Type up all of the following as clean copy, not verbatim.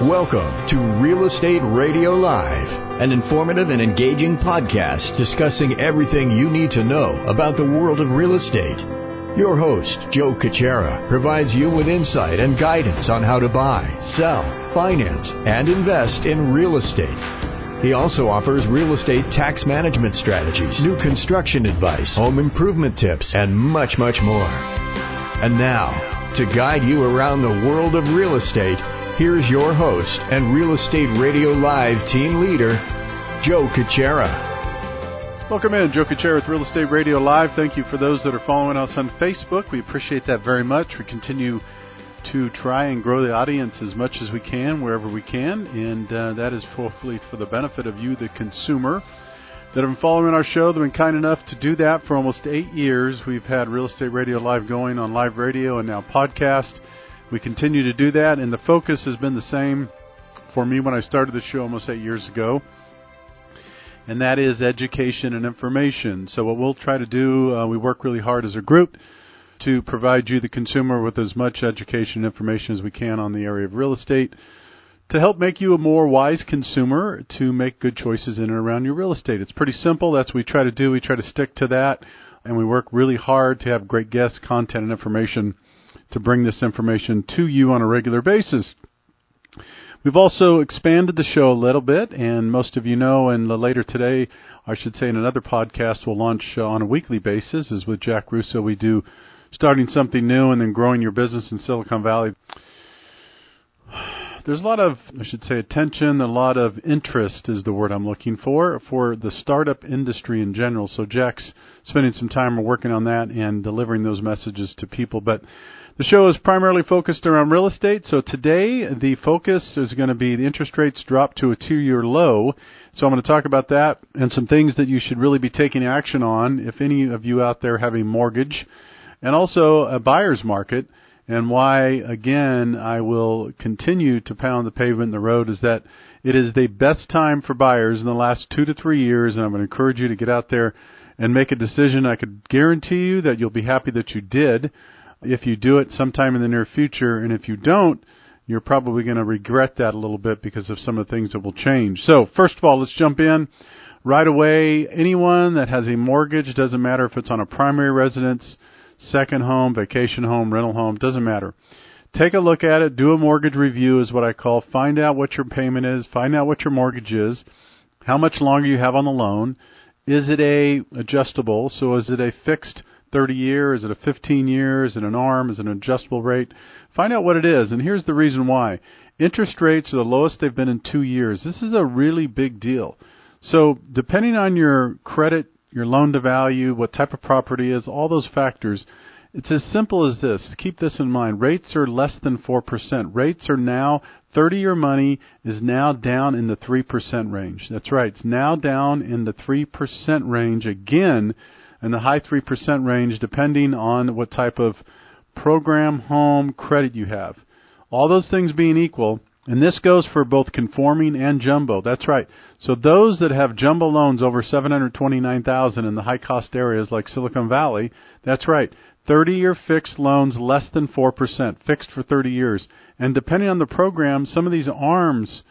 Welcome to Real Estate Radio Live, an informative and engaging podcast discussing everything you need to know about the world of real estate. Your host, Joe Caccera, provides you with insight and guidance on how to buy, sell, finance, and invest in real estate. He also offers real estate tax management strategies, new construction advice, home improvement tips, and much, much more. And now, to guide you around the world of real estate, here's your host and Real Estate Radio Live team leader, Joe Caccera. Welcome in, Joe Caccera with Real Estate Radio Live. Thank you for those that are following us on Facebook. We appreciate that very much. We continue to try and grow the audience as much as we can, wherever we can, and that is hopefully for the benefit of you, the consumer, that have been following our show. They've been kind enough to do that for almost 8 years. We've had Real Estate Radio Live going on live radio and now podcast. We continue to do that, and the focus has been the same for me when I started the show almost 8 years ago, and that is education and information. So what we'll try to do, we work really hard as a group to provide you, the consumer, with as much education and information as we can on the area of real estate to help make you a more wise consumer to make good choices in and around your real estate. It's pretty simple. That's what we try to do. We try to stick to that, and we work really hard to have great guests, content, and information to bring this information to you on a regular basis. We've also expanded the show a little bit, and most of you know, and later today, I should say in another podcast we'll launch on a weekly basis, is with Jack Russo. We do starting something new and then growing your business in Silicon Valley. There's a lot of, I should say, attention, a lot of interest is the word I'm looking for the startup industry in general. So Jack's spending some time working on that and delivering those messages to people. But the show is primarily focused around real estate. So today the focus is going to be the interest rates drop to a 2-year low. So I'm going to talk about that and some things that you should really be taking action on if any of you out there have a mortgage, and also a buyer's market. And why, again, I will continue to pound the pavement in the road is that it is the best time for buyers in the last 2 to 3 years, and I'm going to encourage you to get out there and make a decision. I could guarantee you that you'll be happy that you did if you do it sometime in the near future, and if you don't, you're probably going to regret that a little bit because of some of the things that will change. So, first of all, let's jump in right away. Anyone that has a mortgage, doesn't matter if it's on a primary residence, second home, vacation home, rental home, doesn't matter. Take a look at it. Do a mortgage review is what I call. Find out what your payment is. Find out what your mortgage is. How much longer you have on the loan. Is it adjustable? So is it a fixed 30-year? Is it a 15-year? Is it an ARM? Is it an adjustable rate? Find out what it is. And here's the reason why. Interest rates are the lowest they've been in 2 years. This is a really big deal. So depending on your credit, your loan to value, what type of property is, all those factors, it's as simple as this. Keep this in mind. Rates are less than 4%. Rates are now, 30-year money is now down in the 3% range. That's right. It's now down in the 3% range again, in the high 3% range, depending on what type of program, home, credit you have. All those things being equal, and this goes for both conforming and jumbo. That's right. So those that have jumbo loans over $729,000 in the high-cost areas like Silicon Valley, that's right. 30-year fixed loans less than 4%, fixed for 30 years. And depending on the program, some of these ARMs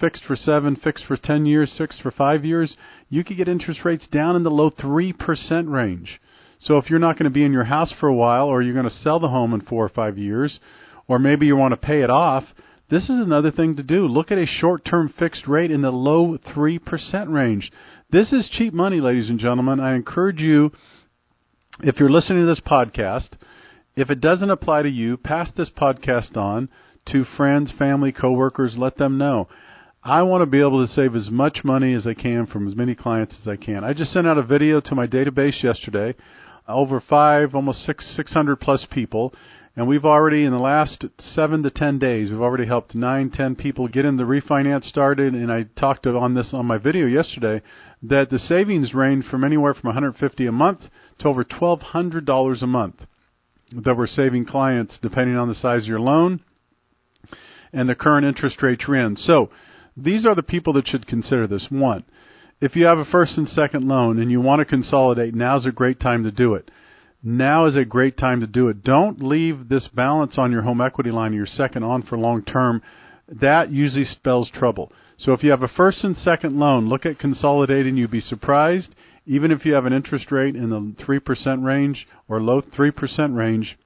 fixed for 7, fixed for 10 years, fixed for 5 years, you could get interest rates down in the low 3% range. So if you're not going to be in your house for a while, or you're going to sell the home in 4 or 5 years, or maybe you want to pay it off, this is another thing to do. Look at a short-term fixed rate in the low 3% range. This is cheap money, ladies and gentlemen. I encourage you, if you're listening to this podcast, if it doesn't apply to you, pass this podcast on to friends, family, coworkers. Let them know. I want to be able to save as much money as I can from as many clients as I can. I just sent out a video to my database yesterday, over 600 plus people. And we've already, in the last 7 to 10 days, we've already helped 9, 10 people get in the refinance started. And I talked on this on my video yesterday, that the savings range from anywhere from $150 a month to over $1,200 a month that we're saving clients, depending on the size of your loan and the current interest rate you're in. So these are the people that should consider this. One, if you have a first and second loan and you want to consolidate, now's a great time to do it. Now is a great time to do it. Don't leave this balance on your home equity line, your second on for long term, that usually spells trouble. So if you have a first and second loan, look at consolidating. You'd be surprised, even if you have an interest rate in the 3% range or low 3% range,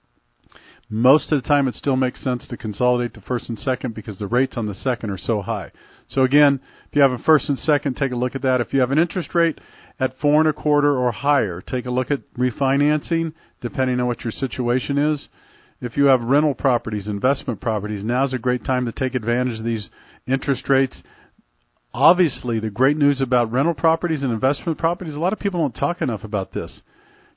most of the time it still makes sense to consolidate the first and second because the rates on the second are so high. So again, if you have a first and second, take a look at that. If you have an interest rate at 4.25% or higher, take a look at refinancing, depending on what your situation is. If you have rental properties, investment properties, now's a great time to take advantage of these interest rates. Obviously, the great news about rental properties and investment properties, a lot of people don't talk enough about this.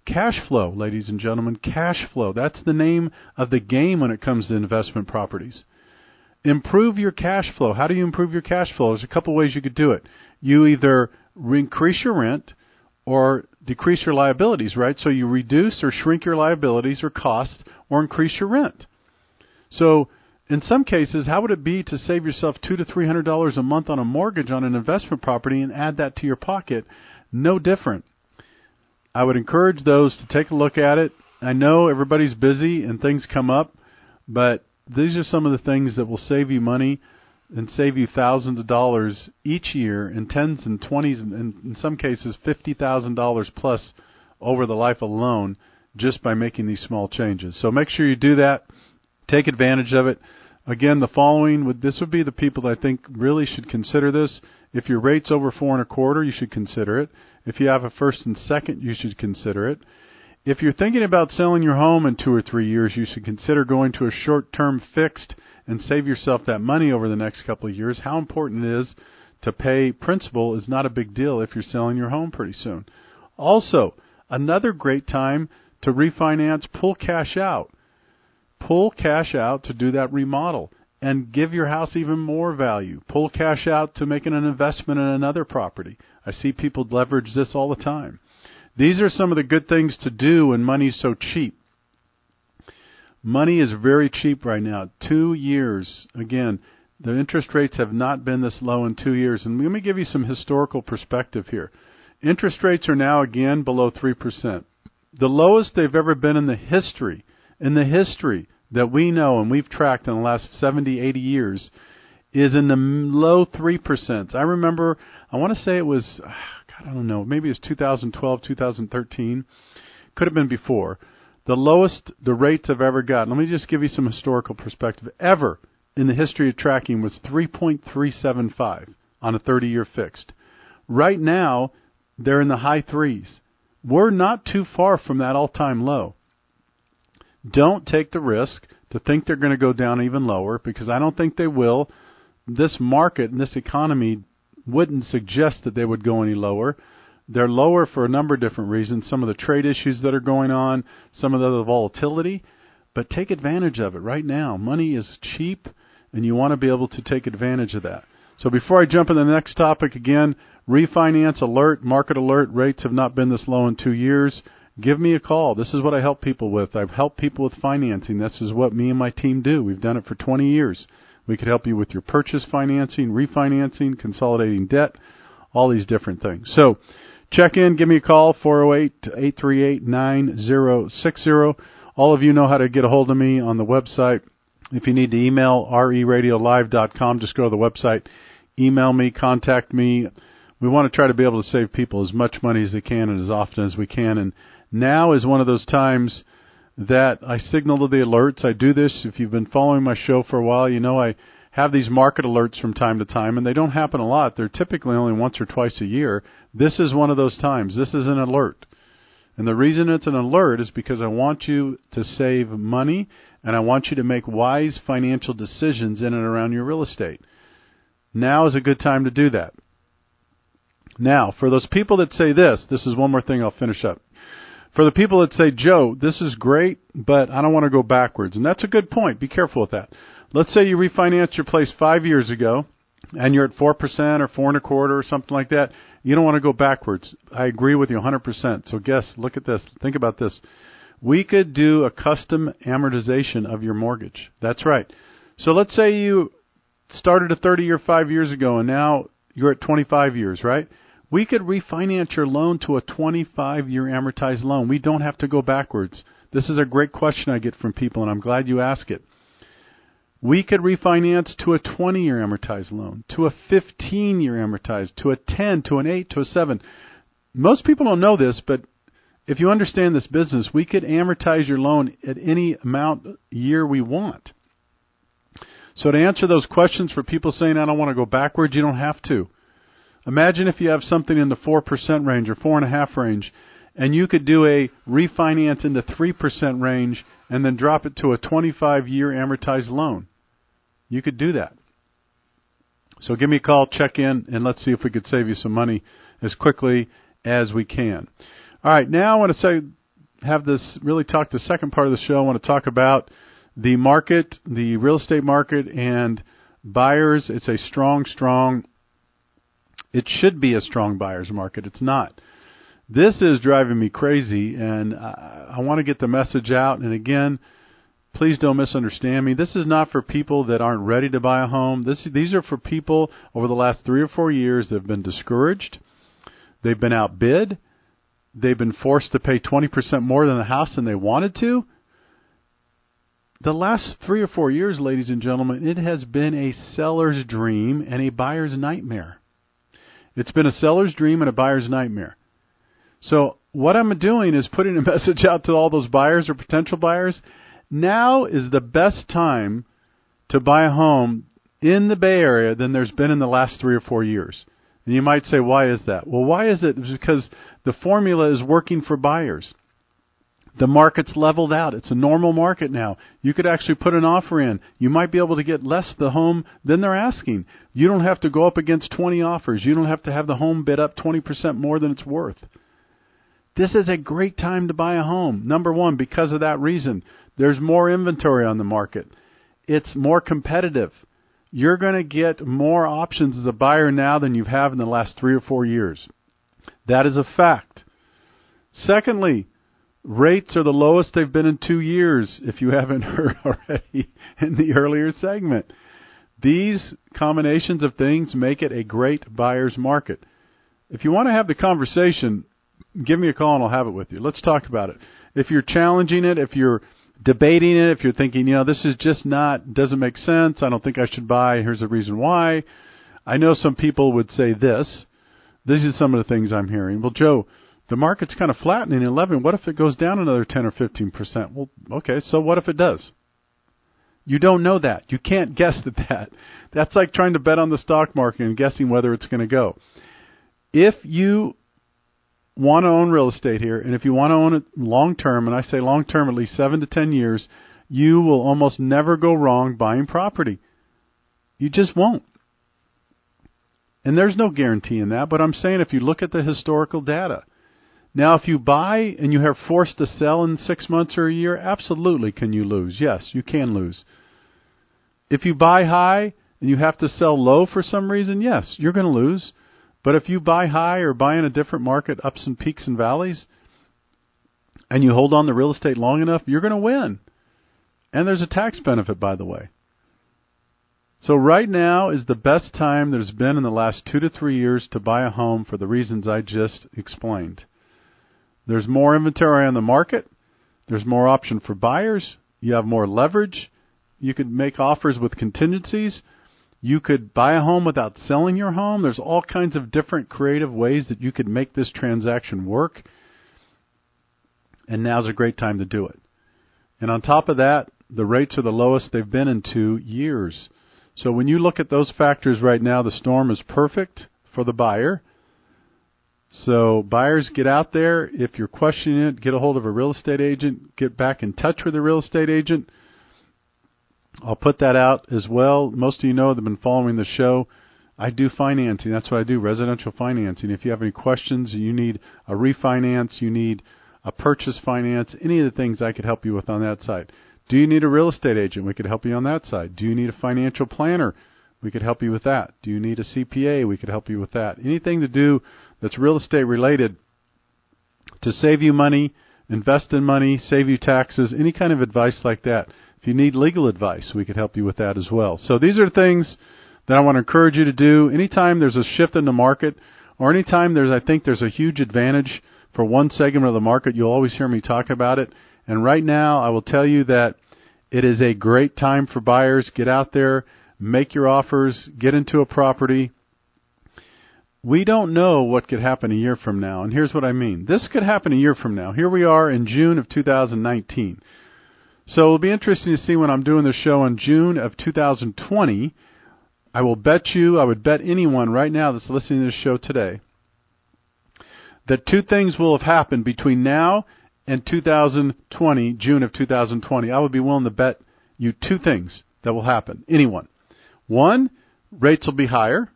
Cash flow, ladies and gentlemen, cash flow. That's the name of the game when it comes to investment properties. Improve your cash flow. How do you improve your cash flow? There's a couple ways you could do it. You either increase your rent or decrease your liabilities, right? So you reduce or shrink your liabilities or costs or increase your rent. So in some cases, how would it be to save yourself $200 to $300 a month on a mortgage on an investment property and add that to your pocket? No different. I would encourage those to take a look at it. I know everybody's busy and things come up, but these are some of the things that will save you money and save you thousands of dollars each year, and tens and twenties, and in some cases $50,000 plus over the life alone, just by making these small changes. So make sure you do that. Take advantage of it. Again, the following this would be the people that I think really should consider this. If your rate's over 4.25%, you should consider it. If you have a first and second, you should consider it. If you're thinking about selling your home in 2 or 3 years, you should consider going to a short-term fixed and save yourself that money over the next couple of years. How important it is to pay principal is not a big deal if you're selling your home pretty soon. Also, another great time to refinance, pull cash out. Pull cash out to do that remodel and give your house even more value. Pull cash out to make an investment in another property. I see people leverage this all the time. These are some of the good things to do when money's so cheap. Money is very cheap right now. 2 years, again, the interest rates have not been this low in 2 years. And let me give you some historical perspective here. Interest rates are now again below 3%. The lowest they've ever been in the history that we know and we've tracked in the last 70, 80 years is in the low 3%. I remember, I want to say it was, I don't know, maybe it was 2012, 2013. Could have been before. The lowest the rates have ever gotten, let me just give you some historical perspective, ever in the history of tracking was 3.375 on a 30-year fixed. Right now, they're in the high threes. We're not too far from that all-time low. Don't take the risk to think they're going to go down even lower, because I don't think they will. This market and this economy wouldn't suggest that they would go any lower. They're lower for a number of different reasons. Some of the trade issues that are going on, some of the volatility. But take advantage of it right now. Money is cheap, and you want to be able to take advantage of that. So before I jump into the next topic, again, refinance alert, market alert. Rates have not been this low in 2 years. Give me a call. This is what I help people with. I've helped people with financing. This is what me and my team do. We've done it for 20 years. We could help you with your purchase financing, refinancing, consolidating debt, all these different things. So check in. Give me a call, 408-838-9060. All of you know how to get a hold of me on the website. If you need to email, reradiolive.com, just go to the website, email me, contact me. We want to try to be able to save people as much money as they can and as often as we can. And now is one of those times that I signal to the alerts. I do this. If you've been following my show for a while, you know I have these market alerts from time to time, and they don't happen a lot. They're typically only once or twice a year. This is one of those times. This is an alert. And the reason it's an alert is because I want you to save money, and I want you to make wise financial decisions in and around your real estate. Now is a good time to do that. Now, for those people that say this is one more thing, I'll finish up. For the people that say, Joe, this is great, but I don't want to go backwards. And that's a good point. Be careful with that. Let's say you refinanced your place 5 years ago, and you're at 4% or 4.25% or something like that. You don't want to go backwards. I agree with you 100%. So look at this. Think about this. We could do a custom amortization of your mortgage. That's right. So let's say you started a 30-year 5 years ago, and now you're at 25 years, right? We could refinance your loan to a 25-year amortized loan. We don't have to go backwards. This is a great question I get from people, and I'm glad you ask it. We could refinance to a 20-year amortized loan, to a 15-year amortized, to a 10, to an 8, to a 7. Most people don't know this, but if you understand this business, we could amortize your loan at any amount year we want. So to answer those questions for people saying, I don't want to go backwards, you don't have to. Imagine if you have something in the 4% range or 4.5% range, and you could do a refinance in the 3% range and then drop it to a 25-year amortized loan. You could do that. So give me a call, check in, and let's see if we could save you some money as quickly as we can. All right, now I want to talk the second part of the show. I want to talk about the market, the real estate market, and buyers. It's a it should be a strong buyer's market. It's not. This is driving me crazy, and I want to get the message out. And again, please don't misunderstand me. This is not for people that aren't ready to buy a home. These are for people over the last 3 or 4 years that have been discouraged. They've been outbid. They've been forced to pay 20% more than the house than they wanted to. The last 3 or 4 years, ladies and gentlemen, it has been a seller's dream and a buyer's nightmare. It's been a seller's dream and a buyer's nightmare. So what I'm doing is putting a message out to all those buyers or potential buyers. Now is the best time to buy a home in the Bay Area than there's been in the last 3 or 4 years. And you might say, why is that? Well, why is it? It's because the formula is working for buyers. The market's leveled out. It's a normal market now. You could actually put an offer in. You might be able to get less the home than they're asking. You don't have to go up against 20 offers. You don't have to have the home bid up 20% more than it's worth. This is a great time to buy a home. Number one, because of that reason. There's more inventory on the market. It's more competitive. You're going to get more options as a buyer now than you have in the last 3 or 4 years. That is a fact. Secondly, rates are the lowest they've been in 2 years, if you haven't heard already in the earlier segment. These combinations of things make it a great buyer's market. If you want to have the conversation, give me a call and I'll have it with you. Let's talk about it. If you're challenging it, if you're debating it, if you're thinking, this is just doesn't make sense, I don't think I should buy, here's the reason why. I know some people would say this. These are some of the things I'm hearing. Well, Joe, the market's kind of flattening in 11. What if it goes down another 10 or 15%? Well, okay, so what if it does? You don't know that. You can't guess at that. That's like trying to bet on the stock market and guessing whether it's going to go. If you want to own real estate here, and if you want to own it long term, and I say long term, at least 7 to 10 years, you will almost never go wrong buying property. You just won't. And there's no guarantee in that, but I'm saying if you look at the historical data. Now, if you buy and you are forced to sell in 6 months or a year, absolutely can you lose. Yes, you can lose. If you buy high and you have to sell low for some reason, yes, you're going to lose. But if you buy high or buy in a different market, ups and peaks and valleys, and you hold on to real estate long enough, you're going to win. And there's a tax benefit, by the way. So right now is the best time there's been in the last 2 to 3 years to buy a home for the reasons I just explained. There's more inventory on the market. There's more option for buyers. You have more leverage. You could make offers with contingencies. You could buy a home without selling your home. There's all kinds of different creative ways that you could make this transaction work. And now's a great time to do it. And on top of that, the rates are the lowest they've been in 2 years. So when you look at those factors right now, the storm is perfect for the buyer. So buyers, get out there. If you're questioning it, get a hold of a real estate agent. Get back in touch with a real estate agent. I'll put that out as well. Most of you know that have been following the show. I do financing. That's what I do, residential financing. If you have any questions, you need a refinance, you need a purchase finance, any of the things I could help you with on that side. Do you need a real estate agent? We could help you on that side. Do you need a financial planner? We could help you with that. Do you need a CPA? We could help you with that. Anything to do that's real estate related to save you money, invest in money, save you taxes, any kind of advice like that. If you need legal advice, we could help you with that as well. So these are things that I want to encourage you to do. Anytime there's a shift in the market, or anytime I think there's a huge advantage for one segment of the market, you'll always hear me talk about it. And right now, I will tell you that It is a great time for buyers. Get out there, make your offers, get into a property. We don't know what could happen a year from now, and here's what I mean. This could happen a year from now. Here we are in June of 2019. So it'll be interesting to see when I'm doing the show in June of 2020. I would bet anyone right now that's listening to this show today, that two things will have happened between now and 2020, June of 2020. I would be willing to bet you two things that will happen. Anyone. One, rates will be higher.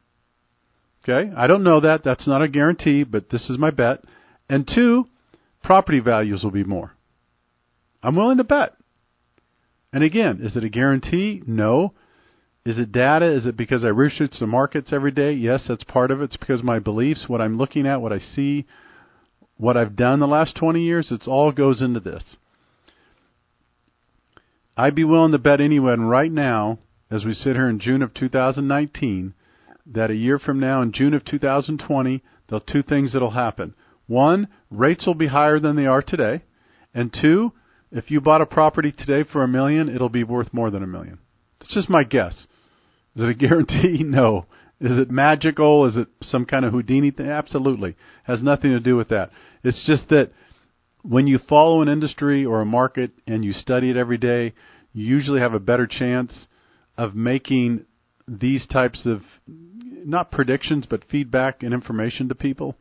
Okay, I don't know that. That's not a guarantee, but this is my bet. And two, property values will be more. I'm willing to bet. And again, is it a guarantee? No. Is it data? Is it because I research the markets every day? Yes, that's part of it. It's because of my beliefs, what I'm looking at, what I see, what I've done the last 20 years. It all goes into this. I'd be willing to bet anyone right now, as we sit here in June of 2019, that a year from now, in June of 2020, there'll two things that'll happen. One, rates will be higher than they are today. And two, if you bought a property today for $1 million, it'll be worth more than $1 million. It's just my guess. Is it a guarantee? No. Is it magical? Is it some kind of Houdini thing? Absolutely. Has nothing to do with that. It's just that when you follow an industry or a market and you study it every day, you usually have a better chance of making these types of, not predictions, but feedback and information to people.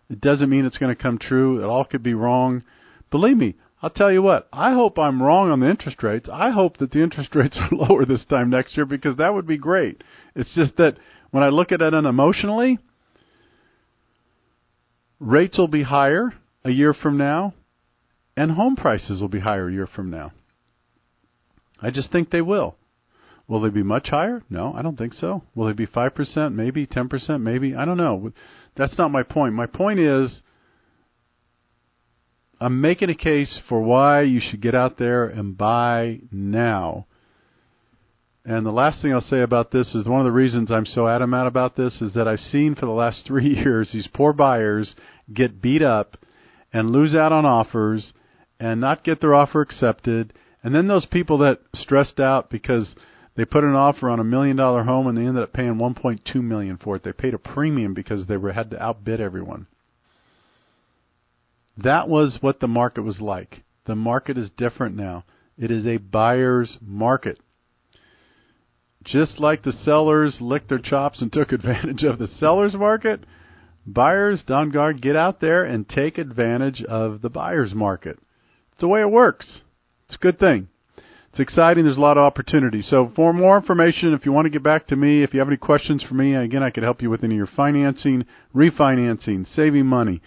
It doesn't mean it's going to come true. It all could be wrong. Believe me, I'll tell you what, I hope I'm wrong on the interest rates. I hope that the interest rates are lower this time next year, because that would be great. It's just that when I look at it unemotionally, rates will be higher a year from now, and home prices will be higher a year from now. I just think they will. Will they be much higher? No, I don't think so. Will they be 5%, maybe 10%, maybe? I don't know. That's not my point. My point is, I'm making a case for why you should get out there and buy now. And the last thing I'll say about this is, one of the reasons I'm so adamant about this is that I've seen for the last 3 years these poor buyers get beat up and lose out on offers and not get their offer accepted. And then those people that stressed out because they put an offer on $1 million home and they ended up paying $1.2 million for it. They paid a premium because they had to outbid everyone. That was what the market was like. The market is different now. It is a buyer's market. Just like the sellers licked their chops and took advantage of the seller's market, buyers, doggone guard, get out there and take advantage of the buyer's market. It's the way it works. It's a good thing. It's exciting. There's a lot of opportunity. So for more information, if you want to get back to me, if you have any questions for me, again, I could help you with any of your financing, refinancing, saving money,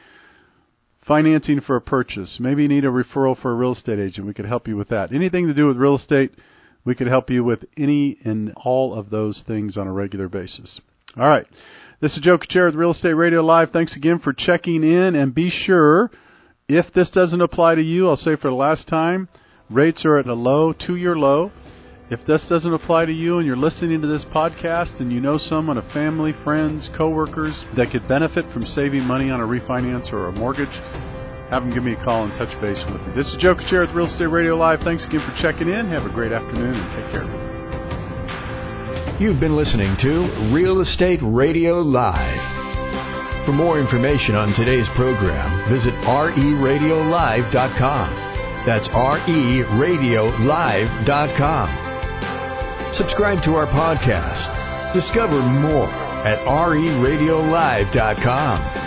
financing for a purchase. Maybe you need a referral for a real estate agent. We could help you with that. Anything to do with real estate, we could help you with any and all of those things on a regular basis. All right. This is Joe Kuchera with Real Estate Radio Live. Thanks again for checking in. And be sure, if this doesn't apply to you, I'll say for the last time, rates are at a low, 2-year low. If this doesn't apply to you and you're listening to this podcast and you know someone, a family, friends, coworkers that could benefit from saving money on a refinance or a mortgage, have them give me a call and touch base with me. This is Joe Kuchera with Real Estate Radio Live. Thanks again for checking in. Have a great afternoon and take care. You've been listening to Real Estate Radio Live. For more information on today's program, visit RERadiolive.com. That's RERadiolive.com. Subscribe to our podcast. Discover more at RERadiolive.com.